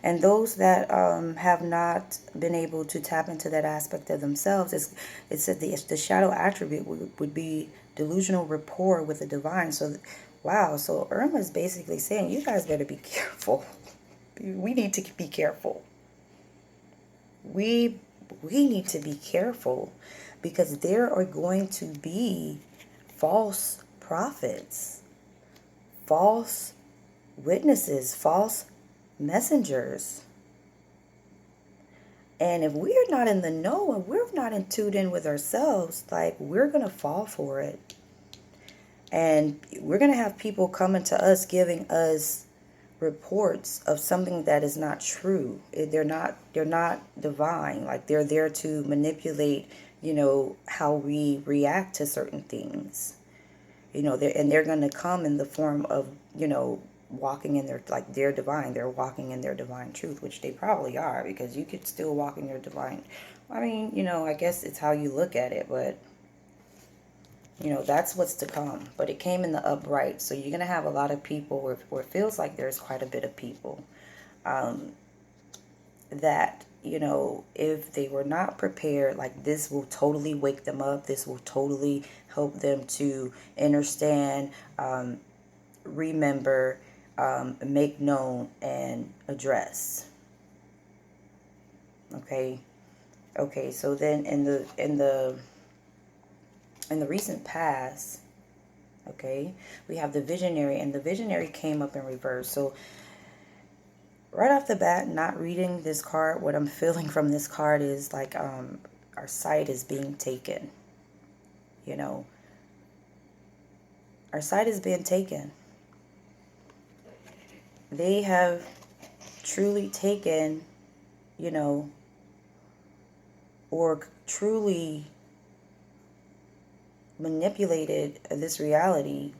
And those that have not been able to tap into that aspect of themselves, it's that the shadow attribute would be delusional rapport with the divine. So, wow. So Irma is basically saying, you guys better be careful. We need to be careful. We need to be careful because there are going to be false prophets, false witnesses, false messengers. And if we're not in the know and we're not in tuned in with ourselves, like, we're going to fall for it. And we're going to have people coming to us giving us reports of something that is not true. They're not divine. Like, they're there to manipulate, how we react to certain things. They're going to come in the form of, walking in their, like, they're divine. They're walking in their divine truth, which they probably are, because you could still walk in your divine. I mean, I guess it's how you look at it, but that's what's to come. But it came in the upright. So you're going to have a lot of people where it feels like there's quite a bit of people that, if they were not prepared, like, this will totally wake them up. This will totally help them to understand, remember, make known, and address. Okay. So then in the recent past, okay, we have the visionary, and the visionary came up in reverse. So right off the bat, not reading this card, what I'm feeling from this card is like, our sight is being taken. Our sight is being taken. They have truly taken, or truly manipulated this reality.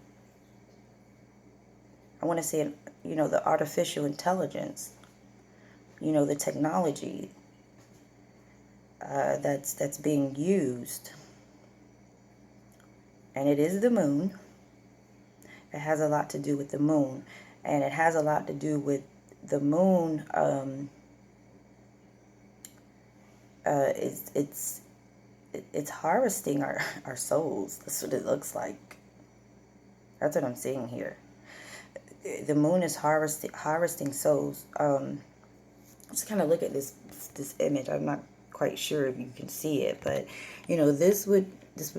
I want to say, the artificial intelligence, the technology that's being used. And it is the moon. It has a lot to do with the moon. And it has a lot to do with the moon. It's harvesting our souls. That's what it looks like. That's what I'm seeing here. The moon is harvesting souls. Just kind of look at this image. I'm not quite sure if you can see it, but this would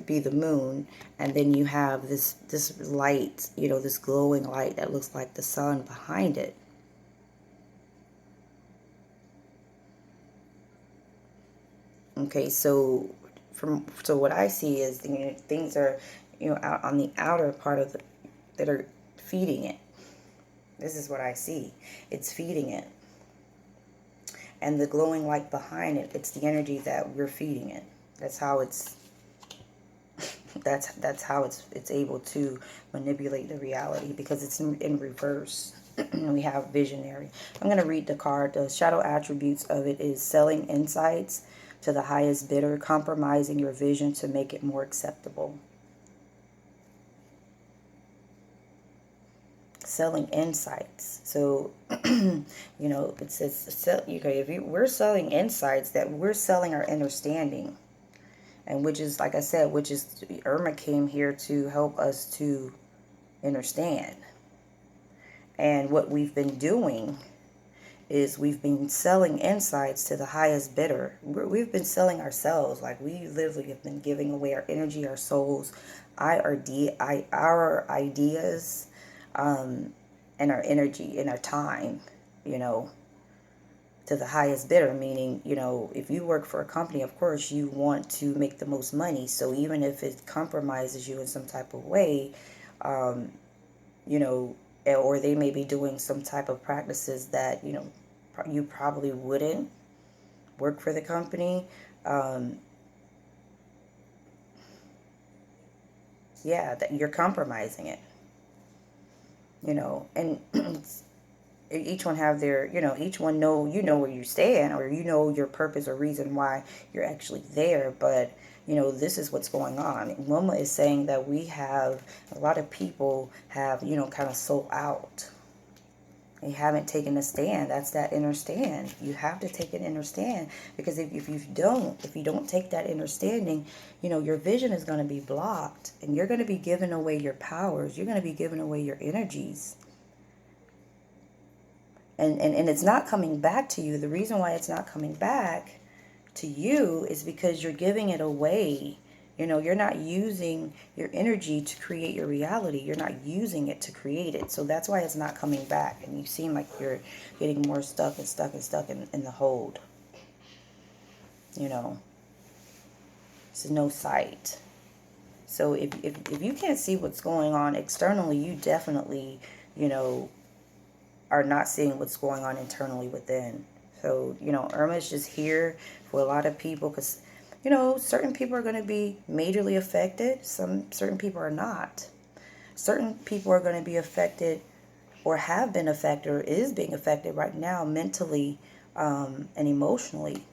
be the moon, and then you have this light, this glowing light that looks like the sun behind it. Okay, so what I see is, things are, out on the outer part of that are feeding it. This is what I see. It's feeding it. And the glowing light behind it, it's the energy that we're feeding it. That's how it's that's how it's able to manipulate the reality, because it's in reverse. We have visionary. I'm going to read the card. The shadow attributes of it is selling insights to the highest bidder, compromising your vision to make it more acceptable. Selling insights. So, it says, okay, we're selling insights, that we're selling our understanding. And which is, like I said, Irma came here to help us to understand. And what we've been doing is we've been selling insights to the highest bidder. We've been selling ourselves. Like, we literally have been giving away our energy, our souls, our ideas, and our energy and our time, to the highest bidder. Meaning, if you work for a company, of course you want to make the most money. So even if it compromises you in some type of way, or they may be doing some type of practices that, you probably wouldn't work for the company. Yeah, that you're compromising it. And each one have their, each one know, where you stand, or your purpose or reason why you're actually there. But, this is what's going on. Wilma is saying that we have, a lot of people have, kind of sold out. You haven't taken a stand. That's that inner stand. You have to take an inner stand, because if you don't take that inner standing, your vision is going to be blocked, and you're going to be giving away your powers. You're going to be giving away your energies. And it's not coming back to you. The reason why it's not coming back to you is because you're giving it away. You're not using your energy to create your reality. You're not using it to create it. So that's why it's not coming back. And you seem like you're getting more stuck and stuck and stuck in the hold. It's no sight. So if you can't see what's going on externally, you definitely, are not seeing what's going on internally within. So, Irma is just here for a lot of people, because certain people are going to be majorly affected. Certain people are not. Certain people are going to be affected, or have been affected, or is being affected right now mentally and emotionally.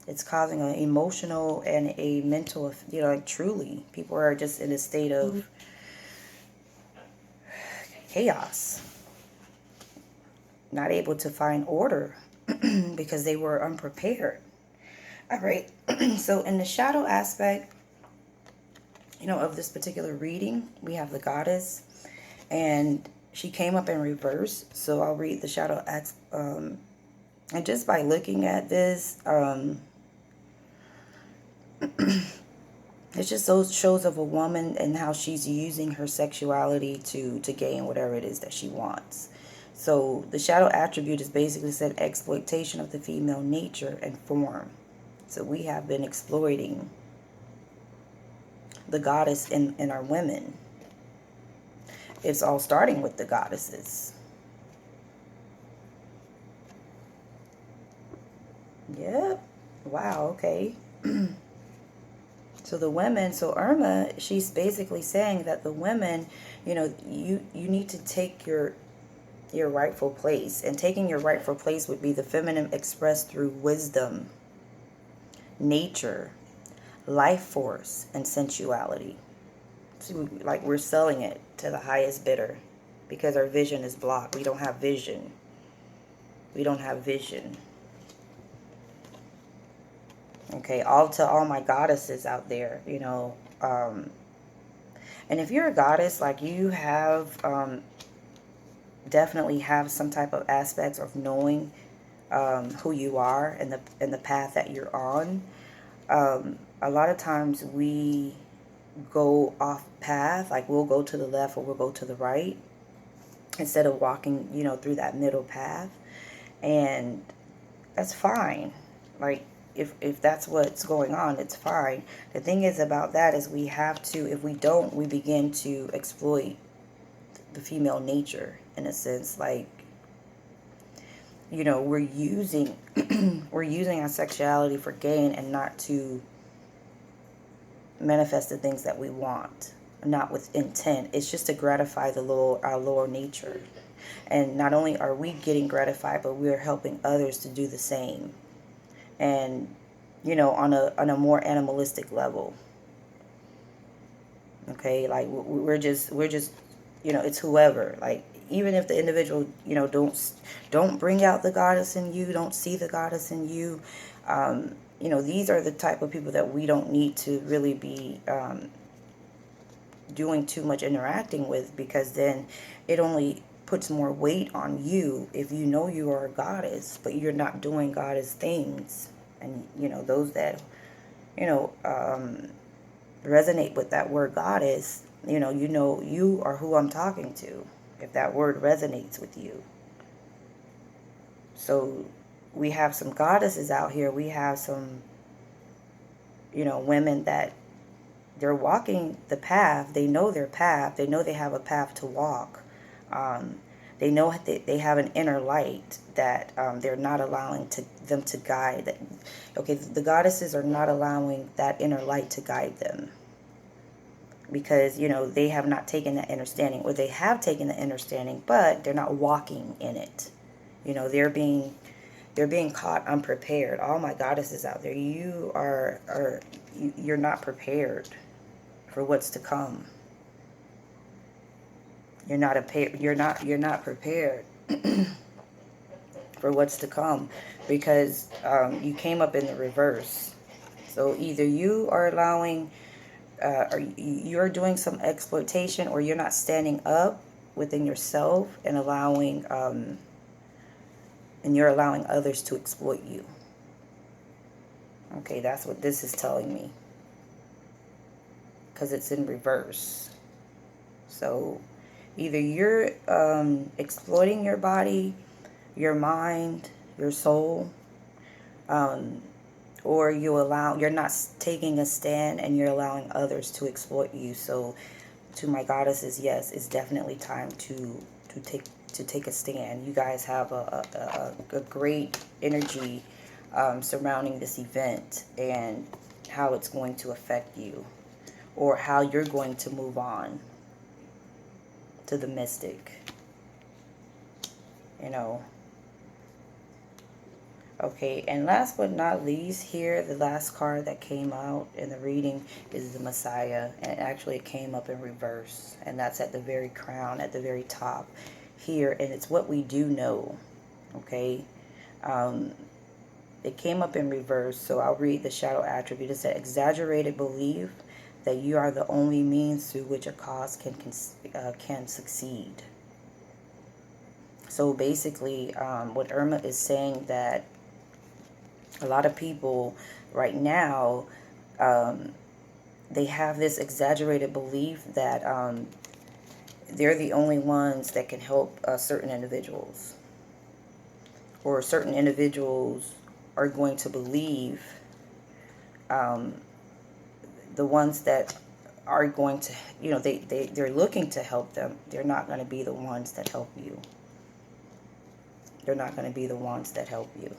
It's causing an emotional and a mental, truly, people are just in a state of chaos, not able to find order because they were unprepared. All right, so in the shadow aspect, of this particular reading, we have the goddess, and she came up in reverse. So I'll read the shadow aspect, and just by looking at this, it just shows of a woman and how she's using her sexuality to gain whatever it is that she wants. So the shadow attribute is basically said exploitation of the female nature and form. So we have been exploiting the goddess in our women. It's all starting with the goddesses. Yep. Wow, okay. So the women, so Irma, she's basically saying that the women, you need to take your rightful place. And taking your rightful place would be the feminine expressed through wisdom, nature, life force, and sensuality. So like we're selling it to the highest bidder because our vision is blocked. We don't have vision. We don't have vision. Okay, to all my goddesses out there, and if you're a goddess, like you have, definitely have some type of aspects of knowing who you are and the path that you're on. A lot of times we go off path, like we'll go to the left or we'll go to the right instead of walking, through that middle path. And that's fine. Like, if that's what's going on, it's fine. The thing is about that is we have to, if we don't, we begin to exploit the female nature in a sense. Like, we're using we're using our sexuality for gain and not to manifest the things that we want, not with intent. It's just to gratify our lower nature. And not only are we getting gratified, but we're helping others to do the same. And on a more animalistic level. Okay, like we're just it's whoever. Like, even if the individual don't bring out the goddess in you, don't see the goddess in you, these are the type of people that we don't need to really be doing too much interacting with, because then it only puts more weight on you if you are a goddess, but you're not doing goddess things. And, those that, resonate with that word goddess, you are who I'm talking to, if that word resonates with you. So we have some goddesses out here. We have some, women that they're walking the path. They know their path. They know they have a path to walk. They know they have an inner light that they're not allowing them to guide. Okay, the goddesses are not allowing that inner light to guide them because, they have not taken that understanding, or they have taken the understanding, but they're not walking in it. They're being caught unprepared. All my goddesses out there, you're not prepared for what's to come. You're not prepared for what's to come, because you came up in the reverse. So either you are allowing, or you're doing some exploitation, or you're not standing up within yourself and you're allowing others to exploit you. Okay, that's what this is telling me, because it's in reverse. So either you're exploiting your body, your mind, your soul, or you're not taking a stand and you're allowing others to exploit you. So to my goddesses, yes, it's definitely time to take a stand. You guys have a great energy surrounding this event and how it's going to affect you, or how you're going to move on to the mystic, you know. Okay, and last but not least here, the last card that came out in the reading is the Messiah. And actually it came up in reverse. And that's at the very crown, at the very top here. And it's what we do know. Okay. It came up in reverse. So I'll read the shadow attribute. It said, exaggerated belief that you are the only means through which a cause can succeed. So basically, what Irma is saying, that a lot of people right now, they have this exaggerated belief that they're the only ones that can help certain individuals. Or certain individuals are going to believe the ones that are going to, you know, they're looking to help them. They're not going to be the ones that help you. They're not going to be the ones that help you.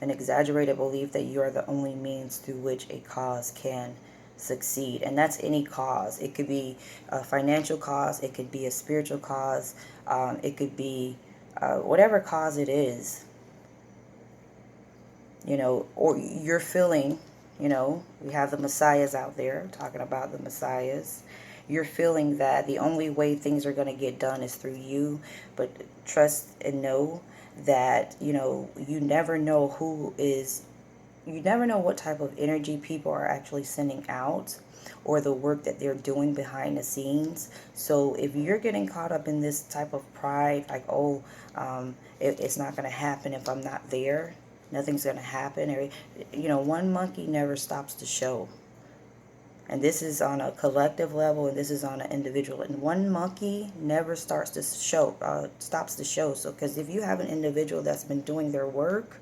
An exaggerated belief that you are the only means through which a cause can succeed. And that's any cause. It could be a financial cause. It could be a spiritual cause. It could be whatever cause it is. You know, or you're feeling, you know, we have the messiahs out there talking about the messiahs. You're feeling that the only way things are going to get done is through you. But trust and know that, you know, you never know you never know what type of energy people are actually sending out, or the work that they're doing behind the scenes. So if you're getting caught up in this type of pride, like, oh, it's not going to happen if I'm not there, nothing's going to happen, or, you know, one monkey never stops the show. And this is on a collective level, and this is on an individual. And one monkey never stops the show. So, because if you have an individual that's been doing their work,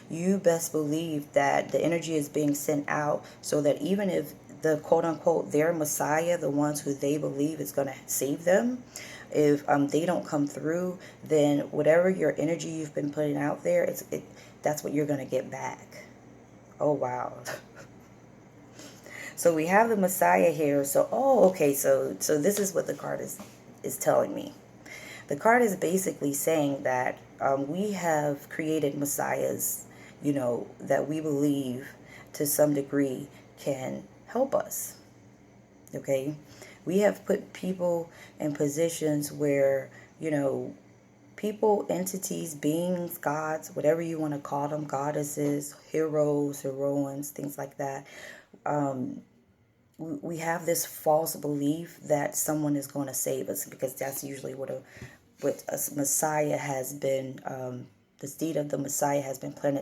you best believe that the energy is being sent out, so that even if the quote-unquote their messiah, the ones who they believe is going to save them, if they don't come through, then whatever your energy you've been putting out there, that's what you're going to get back. Oh, wow. So we have the Messiah here. So, okay. So this is what the card is telling me. The card is basically saying that we have created messiahs, you know, that we believe to some degree can help us. Okay. We have put people in positions where, you know, people, entities, beings, gods, whatever you want to call them, goddesses, heroes, heroines, things like that. We have this false belief that someone is going to save us, because that's usually what a Messiah has been, the seed of the Messiah has been planted